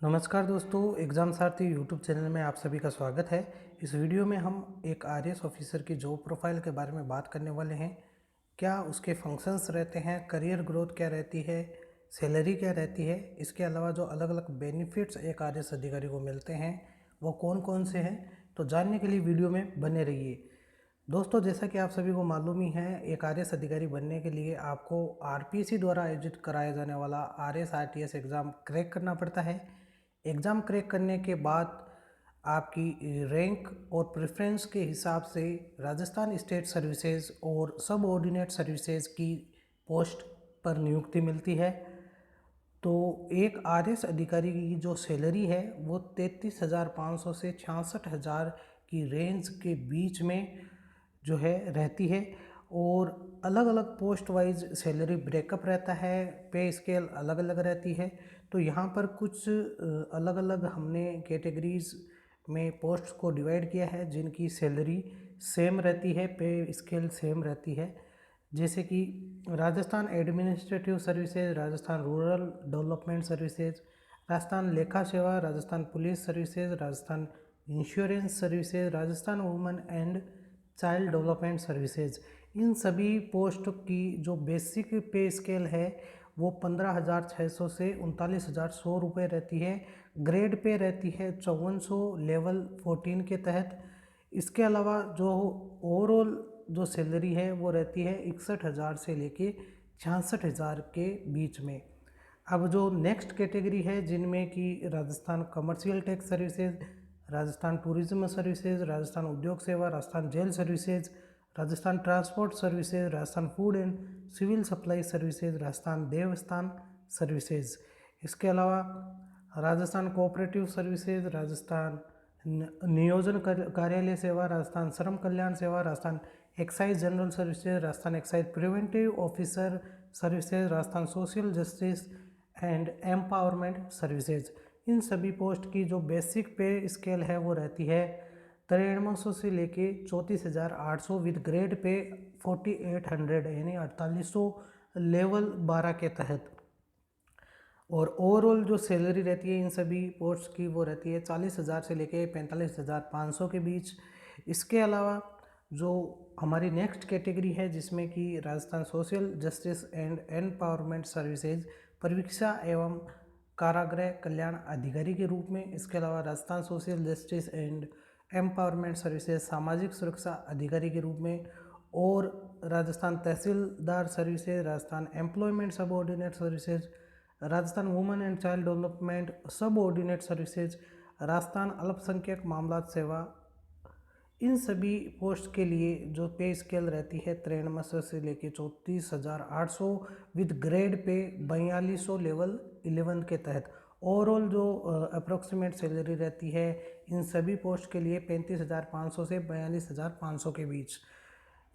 नमस्कार दोस्तों, एग्ज़ाम सारथी YouTube channel में आप सभी का स्वागत है। इस वीडियो में हम एक आरएएस ऑफिसर की जॉब प्रोफाइल के बारे में बात करने वाले हैं। क्या उसके फंक्शंस रहते हैं, करियर ग्रोथ क्या रहती है, सैलरी क्या रहती है, इसके अलावा जो अलग अलग बेनिफिट्स एक आरएएस अधिकारी को मिलते हैं वो कौन कौन से हैं, तो जानने के लिए वीडियो में बने रहिए। दोस्तों, जैसा कि आप सभी को मालूम ही है, एक आरएएस अधिकारी बनने के लिए आपको आरपीएससी द्वारा आयोजित कराया जाने वाला आरएएस आरटीएस एग्ज़ाम क्रैक करना पड़ता है। एग्ज़ाम क्रैक करने के बाद आपकी रैंक और प्रेफरेंस के हिसाब से राजस्थान स्टेट सर्विसेज और सब ऑर्डिनेट सर्विसेज की पोस्ट पर नियुक्ति मिलती है। तो एक आरएएस अधिकारी की जो सैलरी है वो 33,500 से 66,000 की रेंज के बीच में जो है रहती है। और अलग अलग पोस्ट वाइज सैलरी ब्रेकअप रहता है, पे स्केल अलग अलग रहती है। तो यहाँ पर कुछ अलग अलग हमने कैटेगरीज में पोस्ट को डिवाइड किया है जिनकी सैलरी सेम रहती है, पे स्केल सेम रहती है। जैसे कि Rajasthan administrative services, Rajasthan rural development services, Rajasthan लेखा सेवा, Rajasthan police services, Rajasthan insurance services, Rajasthan women and child development services. इन सभी पोस्ट की जो बेसिक पे स्केल है वो 15,600 से 39,100 रुपये रहती है। ग्रेड पे रहती है 5400 लेवल 14 के तहत। इसके अलावा जो ओवरऑल जो सैलरी है वो रहती है 61,000 से लेके 66,000 के बीच में। अब जो नेक्स्ट कैटेगरी है जिनमें कि Rajasthan commercial tax services, Rajasthan tourism services, Rajasthan उद्योग सेवा, Rajasthan jail services, Rajasthan transport services, Rajasthan food and civil supply services, Rajasthan देवस्थान सर्विसेज। इसके अलावा राजस्थान कोऑपरेटिव सर्विसेज, राजस्थान नियोजन कार्यालय सेवा, राजस्थान श्रम कल्याण सेवा, Rajasthan excise general services, Rajasthan excise preventive officer services, Rajasthan social justice and empowerment services. इन सभी पोस्ट की जो बेसिक पे स्केल है वो रहती है 9300 से लेके 34,800 विद ग्रेड पे 4800 यानी 4800 लेवल 12 के तहत। और ओवरऑल जो सैलरी रहती है इन सभी पोस्ट की वो रहती है 40,000 से लेके 45,500 के बीच। इसके अलावा जो हमारी नेक्स्ट कैटेगरी है जिसमें कि Rajasthan social justice and empowerment services परीक्षा एवं कारागृह कल्याण अधिकारी के रूप में, इसके अलावा Rajasthan social justice and empowerment services सामाजिक सुरक्षा अधिकारी के रूप में, और राजस्थान तहसीलदार सर्विसेज, राजस्थान एम्प्लॉयमेंट सब ordinate services, Rajasthan women and child development सब ऑर्डिनेट सर्विसेज, राजस्थान अल्पसंख्यक मामलात सेवा। इन सभी पोस्ट के लिए जो पे स्केल रहती है 9300 से लेके 34,800 विद ग्रेड पे 4200 लेवल 11 के तहत। ओवरऑल जो अप्रोक्सीमेट सैलरी रहती है इन सभी पोस्ट के लिए 35,500 से 42,500 के बीच।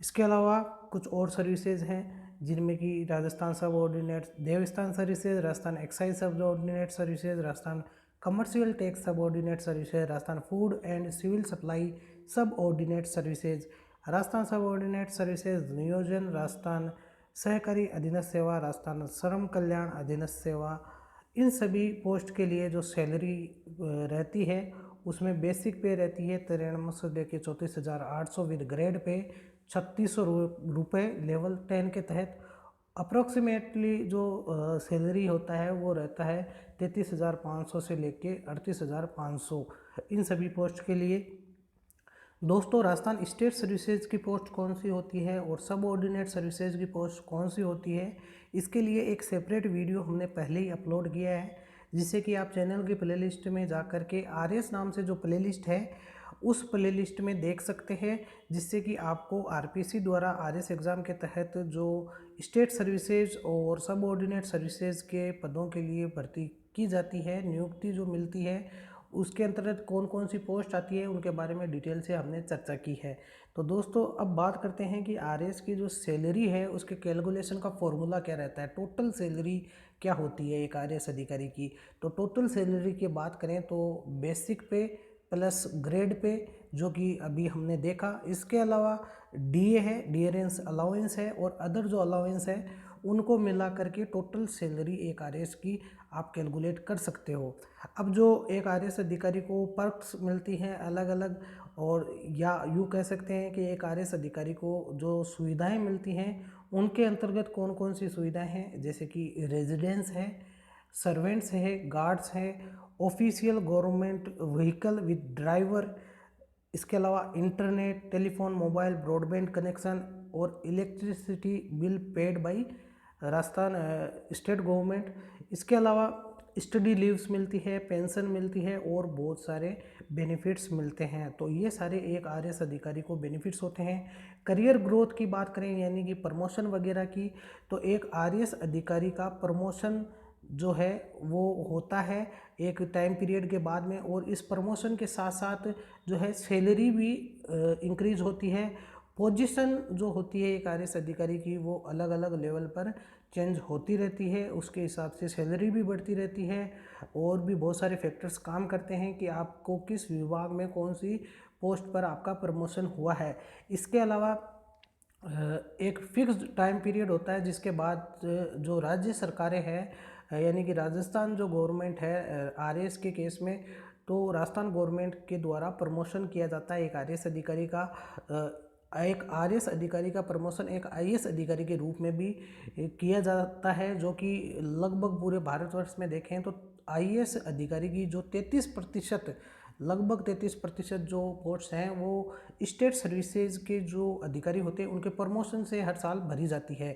इसके अलावा कुछ और सर्विसेज हैं जिनमें कि Rajasthan subordinate Devasthan services, Rajasthan excise subordinate services, Rajasthan commercial tax subordinate services, Rajasthan food and civil supply subordinate services, Rajasthan subordinate services नियोजन, राजस्थान सहकारी अधीनस्थ सेवा, राजस्थान श्रम कल्याण अधीनस्थ सेवा। इन सभी पोस्ट के लिए जो सैलरी रहती है उसमें बेसिक पे रहती है 9300 से लेके 34,800 विद ग्रेड पे 3600 रुपये लेवल 10 के तहत। अप्रोक्सीमेटली जो सैलरी होता है वो रहता है 33,500 से लेके 38,500 इन सभी पोस्ट के लिए। दोस्तों, राजस्थान स्टेट सर्विसेज की पोस्ट कौन सी होती है और सब ऑर्डिनेट सर्विसेज की पोस्ट कौन सी होती है, इसके लिए एक सेपरेट वीडियो हमने पहले ही अपलोड किया है, जिससे कि आप चैनल की प्लेलिस्ट में जा कर के आरएस नाम से जो प्लेलिस्ट है उस प्लेलिस्ट में देख सकते हैं, जिससे कि आपको आरपीएससी द्वारा आरएस एग्ज़ाम के तहत जो स्टेट सर्विसेज और सब ऑर्डिनेट सर्विसेज के पदों के लिए भर्ती की जाती है, नियुक्ति जो मिलती है, उसके अंतर्गत कौन कौन सी पोस्ट आती है उनके बारे में डिटेल से हमने चर्चा की है। तो दोस्तों, अब बात करते हैं कि आरएएस की जो सैलरी है उसके कैलकुलेशन का फॉर्मूला क्या रहता है, टोटल सैलरी क्या होती है एक आरएएस अधिकारी की। तो टोटल सैलरी की बात करें तो बेसिक पे प्लस ग्रेड पे जो कि अभी हमने देखा, इसके अलावा डीए है, डियरेंस अलाउंस है, और अदर जो अलाउंस है उनको मिला करके टोटल सैलरी एक आरएएस की आप कैलकुलेट कर सकते हो। अब जो एक आरएएस अधिकारी को पर्क्स मिलती हैं अलग अलग, और या यूँ कह सकते हैं कि एक आरएएस अधिकारी को जो सुविधाएं मिलती हैं उनके अंतर्गत कौन कौन सी सुविधाएं हैं, जैसे कि रेजिडेंस है, सर्वेंट्स है, गार्ड्स है, official government vehicle with driver, इसके अलावा internet, telephone, mobile, broadband connection और electricity bill paid by Rajasthan state government. इसके अलावा स्टडी लीव्स मिलती है, पेंशन मिलती है और बहुत सारे बेनिफिट्स मिलते हैं। तो ये सारे एक आरएएस अधिकारी को बेनिफिट्स होते हैं। करियर ग्रोथ की बात करें यानी कि प्रमोशन वगैरह की, तो एक आरएएस अधिकारी का प्रमोशन जो है वो होता है एक टाइम पीरियड के बाद में, और इस प्रमोशन के साथ साथ जो है सैलरी भी इंक्रीज होती है। पोजीशन जो होती है एक आरएएस अधिकारी की वो अलग अलग लेवल पर चेंज होती रहती है, उसके हिसाब से सैलरी भी बढ़ती रहती है, और भी बहुत सारे फैक्टर्स काम करते हैं कि आपको किस विभाग में कौन सी पोस्ट पर आपका प्रमोशन हुआ है। इसके अलावा एक फिक्स्ड टाइम पीरियड होता है जिसके बाद जो राज्य सरकारें हैं यानी कि राजस्थान जो गवर्नमेंट है आरएएस के केस में, तो राजस्थान गवर्नमेंट के द्वारा प्रमोशन किया जाता है एक आरएएस अधिकारी का। एक आरएएस अधिकारी का प्रमोशन एक आईएएस अधिकारी के रूप में भी किया जाता है, जो कि लगभग पूरे भारतवर्ष में देखें तो आईएएस अधिकारी की जो 33% लगभग 33% जो पोस्ट हैं वो स्टेट सर्विसेज के जो अधिकारी होते हैं उनके प्रमोशन से हर साल भरी जाती है।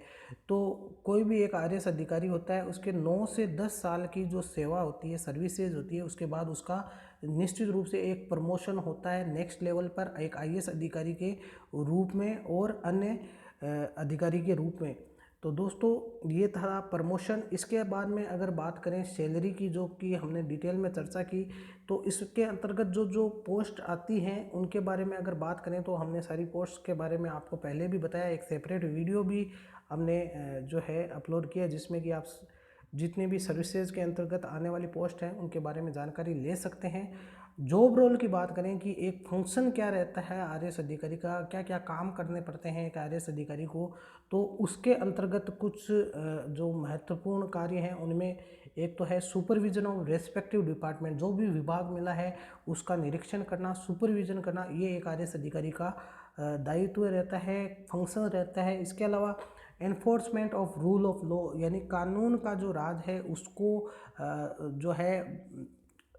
तो कोई भी एक आरएएस अधिकारी होता है उसके 9 से 10 साल की जो सेवा होती है, सर्विसेज होती है, उसके बाद उसका निश्चित रूप से एक प्रमोशन होता है नेक्स्ट लेवल पर एक आईएएस अधिकारी के रूप में और अन्य अधिकारी के रूप में। तो दोस्तों ये था प्रमोशन। इसके बाद में अगर बात करें सैलरी की, जो कि हमने डिटेल में चर्चा की, तो इसके अंतर्गत जो जो पोस्ट आती हैं उनके बारे में अगर बात करें तो हमने सारी पोस्ट के बारे में आपको पहले भी बताया, एक सेपरेट वीडियो भी हमने जो है अपलोड किया जिसमें कि आप जितने भी सर्विसेज के अंतर्गत आने वाली पोस्ट हैं उनके बारे में जानकारी ले सकते हैं। जॉब रोल की बात करें कि एक फंक्शन क्या रहता है आरएएस अधिकारी का, क्या क्या काम करने पड़ते हैं एक आरएएस अधिकारी को, तो उसके अंतर्गत कुछ जो महत्वपूर्ण कार्य हैं उनमें एक तो है सुपरविजन ऑफ रेस्पेक्टिव डिपार्टमेंट, जो भी विभाग मिला है उसका निरीक्षण करना, सुपरविजन करना, ये एक आरएएस अधिकारी का दायित्व रहता है, फंक्शन रहता है। इसके अलावा enforcement of rule of law यानी कानून का जो राज है उसको जो है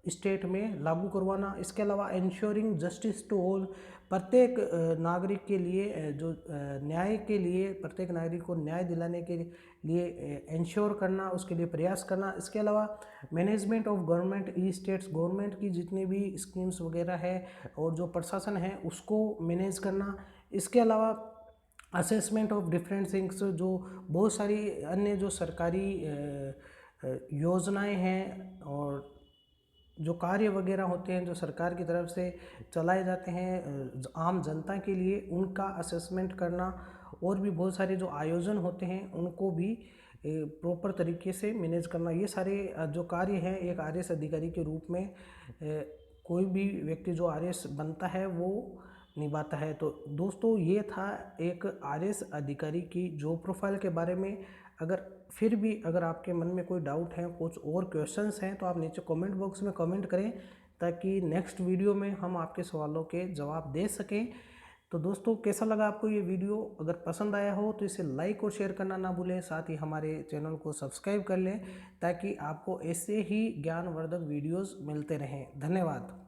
स्टेट में लागू करवाना। इसके अलावा इंश्योरिंग जस्टिस टू ऑल, प्रत्येक नागरिक के लिए जो न्याय के लिए प्रत्येक नागरिक को न्याय दिलाने के लिए इंश्योर करना, उसके लिए प्रयास करना। इसके अलावा management of government e states, government की जितनी भी स्कीम्स वगैरह है और जो प्रशासन है उसको मैनेज करना। इसके अलावा असेसमेंट ऑफ डिफरेंट थिंग्स, जो बहुत सारी अन्य जो सरकारी योजनाएं हैं और जो कार्य वगैरह होते हैं जो सरकार की तरफ से चलाए जाते हैं आम जनता के लिए, उनका असेसमेंट करना, और भी बहुत सारे जो आयोजन होते हैं उनको भी प्रॉपर तरीके से मैनेज करना। ये सारे जो कार्य हैं एक आरएएस अधिकारी के रूप में कोई भी व्यक्ति जो आरएएस बनता है वो निभाता है। तो दोस्तों ये था एक आरएएस अधिकारी की जॉब प्रोफाइल के बारे में। अगर फिर भी अगर आपके मन में कोई डाउट है, कुछ और क्वेश्चंस हैं, तो आप नीचे कमेंट बॉक्स में कमेंट करें ताकि नेक्स्ट वीडियो में हम आपके सवालों के जवाब दे सकें। तो दोस्तों कैसा लगा आपको ये वीडियो? अगर पसंद आया हो तो इसे लाइक और शेयर करना ना भूलें, साथ ही हमारे चैनल को सब्सक्राइब कर लें ताकि आपको ऐसे ही ज्ञानवर्धक वीडियोज़ मिलते रहें। धन्यवाद।